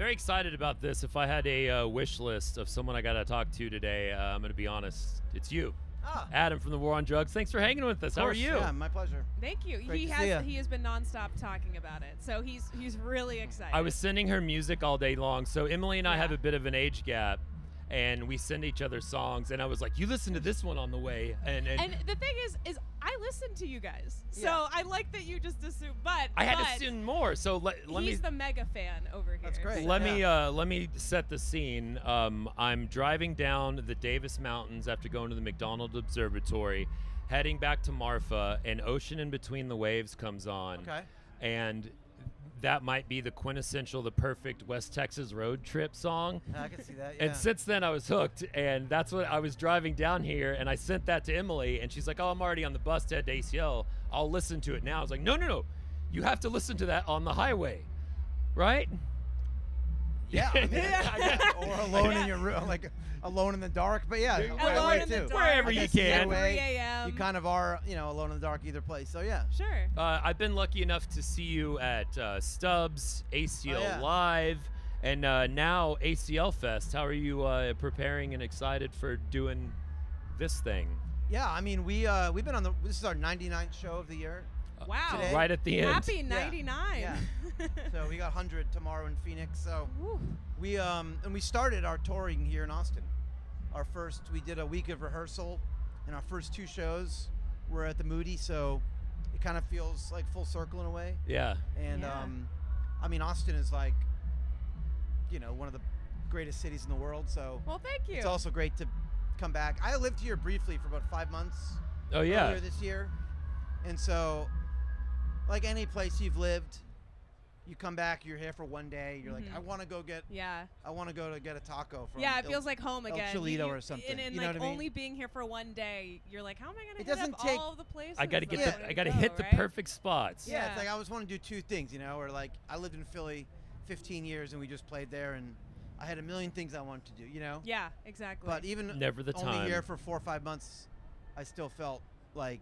very excited about this. If I had a wish list of someone I got to talk to today, I'm going to be honest, it's you. Adam from the War on Drugs. Thanks for hanging with us. How are you? Yeah, my pleasure. Thank you. Great He to see ya. has been nonstop talking about it, so he's really excited. I was sending her music all day long. So Emily and I Yeah. have a bit of an age gap, and we send each other songs. And I was like, "You listen to this one on the way." And the thing is I listen to you guys, so Yeah. I like that you just assume. But I had to assume more. So let me. He's the mega fan over here. That's great. Let me set the scene. I'm driving down the Davis Mountains after going to the McDonald Observatory, heading back to Marfa, and Ocean in Between the Waves comes on. Okay. And that might be the quintessential, the perfect West Texas road trip song. I can see that. Yeah. And since then, I was hooked, and that's what I was driving down here, and I sent that to Emily, and she's like, "Oh, I'm already on the bus to head to ACL. I'll listen to it now." I was like, "No, you have to listen to that on the highway, right?" Yeah. I mean, or alone in your room, like alone in the dark. But yeah, Alone highway in the too. dark. Wherever I you guess can. either way, 3 a.m. You kind of are, alone in the dark either place. So yeah. Sure. I've been lucky enough to see you at Stubbs, ACL yeah. Live, and now ACL Fest. How are you preparing and excited for doing this thing? Yeah. I mean, we've been on this is our 99th show of the year. Wow. Today. Right at the end. Happy 99. Yeah. So we got 100 tomorrow in Phoenix. So Woo. we started our touring here in Austin. We did a week of rehearsal, and our first 2 shows were at the Moody. So it kind of feels like full circle in a way. Yeah. And Yeah. I mean, Austin is like, one of the greatest cities in the world. So Well, thank you. it's also great to come back. I lived here briefly for about 5 months. Oh yeah. Earlier this year, and so, like any place you've lived, you come back, you're here for one day, you're like, I want to go get to get a taco from Yeah, it feels like home El again. Chilito or something. And You know like what I mean? only being here for one day, you're like, how am I going It to hit doesn't up take- all of the places? I got to that get wanna I got to go, hit the right? perfect spots. Yeah, it's Yeah. like I always want to do 2 things, or like I lived in Philly 15 years and we just played there, and I had a million things I wanted to do, Yeah, exactly. But even Never the only time. here for 4 or 5 months, I still felt like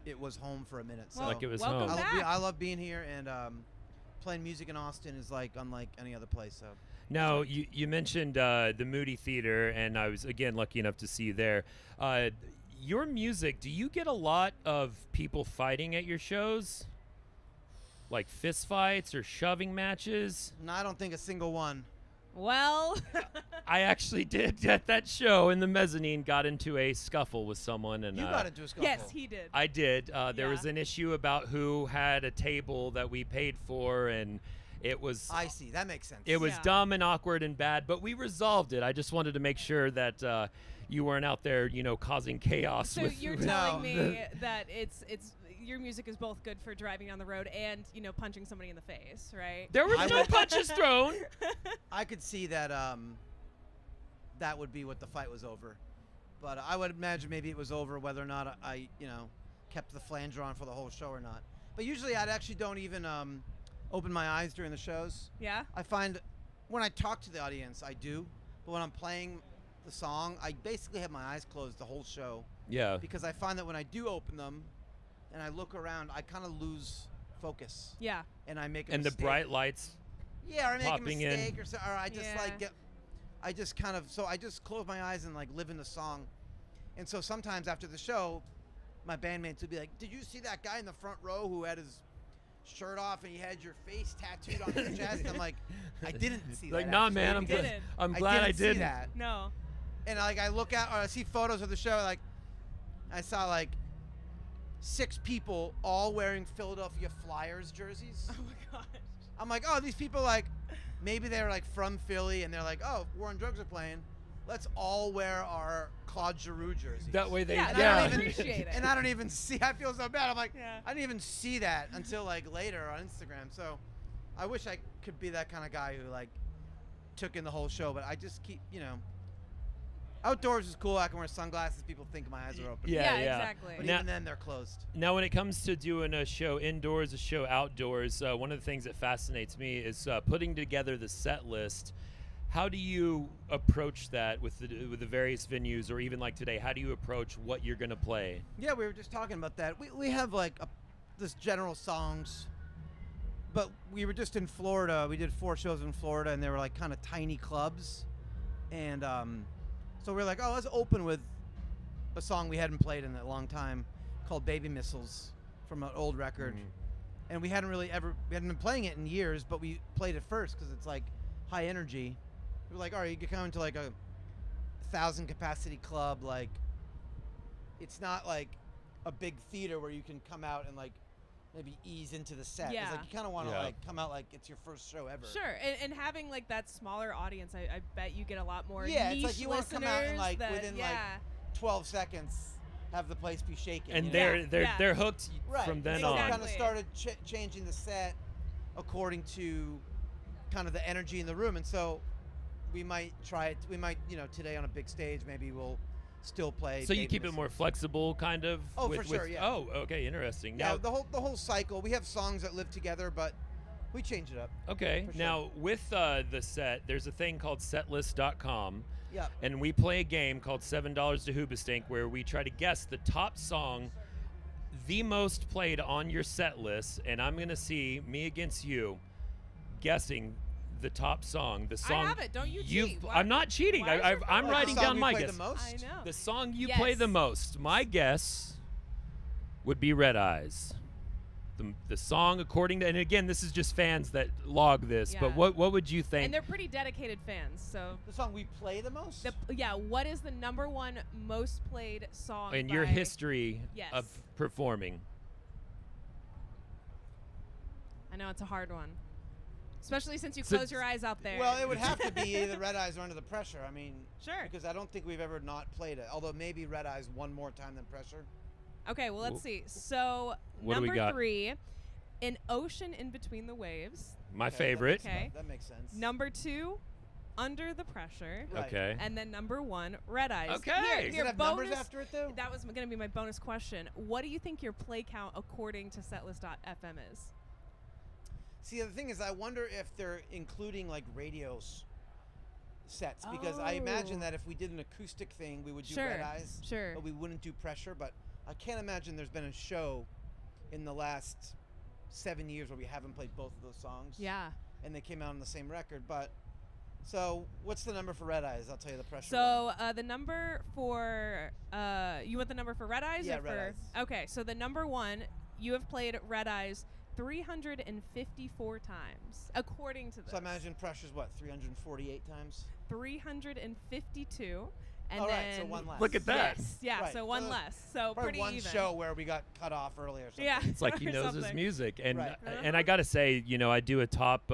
it was home for a minute. So Like it was welcome home. back. I love being here, and playing music in Austin is like unlike any other place. So. Now, you mentioned the Moody Theater, and I was, again, lucky enough to see you there. Your music, do you get a lot of people fighting at your shows? Like fist fights or shoving matches? No, I don't think a single one. well, I actually did at that show in the mezzanine, got into a scuffle with someone. And You got into a scuffle. yes, he did. I did. There Yeah. was an issue about who had a table that we paid for, and it was... I see. That makes sense. It was Yeah. dumb and awkward and bad, but we resolved it. I just wanted to make sure that you weren't out there, causing chaos. So with you're with telling No. me that it's your music is both good for driving on the road and punching somebody in the face, right? There was I no would- punches thrown. I could see that that would be what the fight was over. But I would imagine maybe it was over whether or not I kept the flanger on for the whole show or not. But usually I actually don't even open my eyes during the shows. Yeah. I find when I talk to the audience, I do. But when I'm playing the song, I basically have my eyes closed the whole show. Yeah. Because I find that when I do open them and I look around, I kind of lose focus. Yeah. And I make a And the mistake. bright lights. Yeah, or I make a popping in. mistake or I just Yeah. I just kind of, so I just close my eyes and like live in the song. And so sometimes after the show, my bandmates would be like, "Did you see that guy in the front row who had his shirt off and he had your face tattooed on his chest?" I'm like, "I didn't see that." Like, nah, actually." man, I'm glad I didn't see didn't. that. No. And like I look at or I see photos of the show, like I saw like 6 people all wearing Philadelphia Flyers jerseys. Oh my gosh. I'm like, oh, these people like maybe they're like from Philly and they're like, oh, War on Drugs are playing. Let's all wear our Claude Giroux jerseys. That way they... Yeah, And they I don't don't even appreciate it. And I don't even see. I feel so bad. I'm like, Yeah. I didn't even see that until like later on Instagram. So I wish I could be that kind of guy who like took in the whole show. But I just keep, outdoors is cool. I can wear sunglasses. People think my eyes are open. Yeah, Yeah, yeah. exactly. But Now- even then, they're closed. Now, when it comes to doing a show indoors, a show outdoors, one of the things that fascinates me is putting together the set list. How do you approach that with the various venues, or even like today? How do you approach what you're going to play? Yeah, we were just talking about that. We have like this general songs but we were just in Florida. We did 4 shows in Florida, and they were like kind of tiny clubs. And so we were like, oh, let's open with a song we hadn't played in a long time called Baby Missiles from an old record. And we hadn't been playing it in years, but we played it first because it's like high energy. We were like, all right, you can come into like a 1,000 capacity club. Like, it's not like a big theater where you can come out and like maybe ease into the set. Yeah. It's like you kind of want to like come out like it's your first show ever. Sure, and having like that smaller audience, I bet you get a lot more. Yeah, niche it's like you want to come out and like that, within like 12 seconds have the place be shaken. And you know? they're hooked right. from then so on. we kind of started changing the set according to kind of the energy in the room, and so we might try it. We might, today on a big stage, maybe we'll still play. So you keep it more flexible, kind of. Oh, for sure. Yeah. Oh, okay, interesting. Yeah, Now, the whole cycle. We have songs that live together, but we change it up. okay. For sure. Now with the set, there's a thing called setlist.com. Yeah. And we play a game called $7 to Hoobastank where we try to guess the top song, the most played on your set list, and I'm gonna see me against you, guessing the top song. The song I have it. Don't you cheat? I'm not cheating. Why is your I'm phone writing the song down we my play guess. The most? I know. The song you Yes. play the most. My guess would be Red Eyes. The song, according to, and again, this is just fans that log this, but Yeah. what would you think? And they're pretty dedicated fans, so. The song we play the most? What is the #1 most played song in your by- history Yes. of performing? I know it's a hard one, especially since you So- close your eyes out there. Well, it would have to be either Red Eyes or Under the Pressure. I mean, Sure. because I don't think we've ever not played it. Although maybe Red Eyes one more time than Pressure. Okay, well, let's see. So, What do we number got? 3, An Ocean in Between the Waves. My Okay, favorite. Okay. That makes sense. Number 2, Under the Pressure. Right. Okay. And then number 1, Red Eyes. Okay. Here, Does your it have bonus, numbers after it, though? That was going to be my bonus question. What do you think your play count according to setlist.fm is? See, the thing is, I wonder if they're including like radio sets, because I imagine Oh. that if we did an acoustic thing, we would do Sure, Red Eyes, sure. but we wouldn't do Pressure. But I can't imagine there's been a show in the last 7 years where we haven't played both of those songs. Yeah. And they came out on the same record. But so, what's the number for Red Eyes? I'll tell you the Pressure. So the number for you want the number for Red Eyes? Yeah, or Red for, Eyes. Okay, so the number 1, you have played Red Eyes 354 times, according to this. So I imagine Pressure's what, 348 times? 352, and All then right, so one less. Look at that. Yes, yeah, Right, so one so less, so Probably pretty one even. show where we got cut off early or something. Yeah, It's like he or knows his something. music, and Right. and I gotta say, I do a top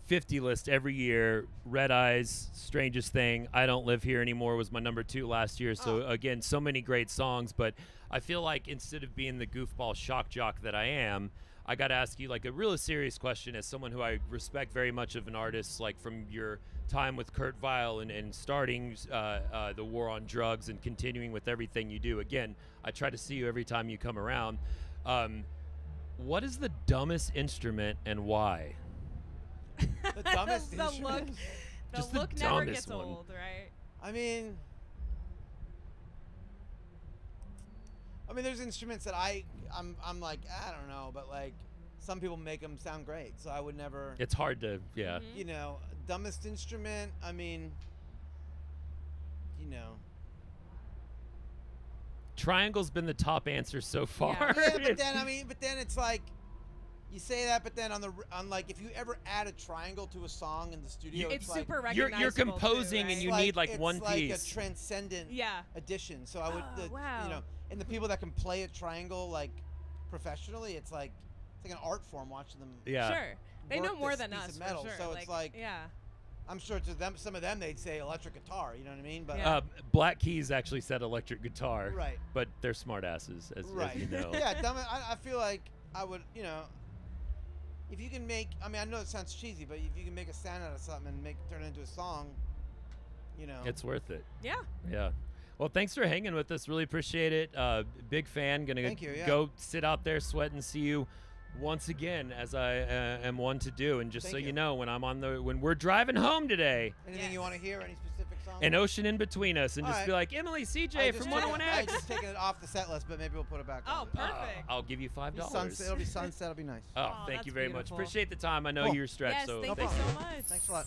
50 list every year. Red Eyes, Strangest Thing, I Don't Live Here Anymore was my number 2 last year. So again, so many great songs, but I feel like instead of being the goofball shock jock that I am, I got to ask you like a really serious question as someone who I respect very much of an artist, like from your time with Kurt Weill and starting the war on drugs and continuing with everything you do. Again, I try to see you every time you come around. What is the dumbest instrument and why? The dumbest The instrument? look, the Just the look never dumbest gets one. old, right? I mean, there's instruments that I'm like, I don't know, but like some people make them sound great, so I would never. It's hard to, yeah. Mhm. Dumbest instrument. I mean, Triangle's been the top answer so far. Yeah, but then it's like, you say that, but then on like if you ever add a triangle to a song in the studio, It's like, super You're recognizable. composing too, and right? you like- need like it's one like piece. a transcendent Yeah. addition. So I would, Oh, wow. and the people that can play a triangle like professionally, it's like an art form watching them. Yeah. Sure. They know work more this than piece us, of metal, for sure. so it's like- yeah. I'm sure to them, some of them they'd say electric guitar. You know what I mean? But Yeah. Black Keys actually said electric guitar. Right. But they're smart asses, as you know. Yeah, I feel like I would, if you can make, I know it sounds cheesy, but if you can make a sound out of something and turn it into a song, It's worth it. Yeah. Yeah. Well, thanks for hanging with us. Really appreciate it. Big fan. Gonna Thank you, yeah. go sit out there, sweat, and see you once again, as I am one to do. And just Thank so you you. know, when we're driving home today, Anything you Yes. want to hear? Any specific an ocean in between us and All just right. be like, Emily, I CJ just from took it- 101 I X. just taken it off the set list, but maybe we'll put it back Oh, on. perfect. I'll give you $5. It'll be sunset. It'll be nice. Oh, Oh, thank that's you very much. beautiful. Appreciate the time. I know Cool. you're stretched, Yes, so thank No you problem. so much. Thanks a lot.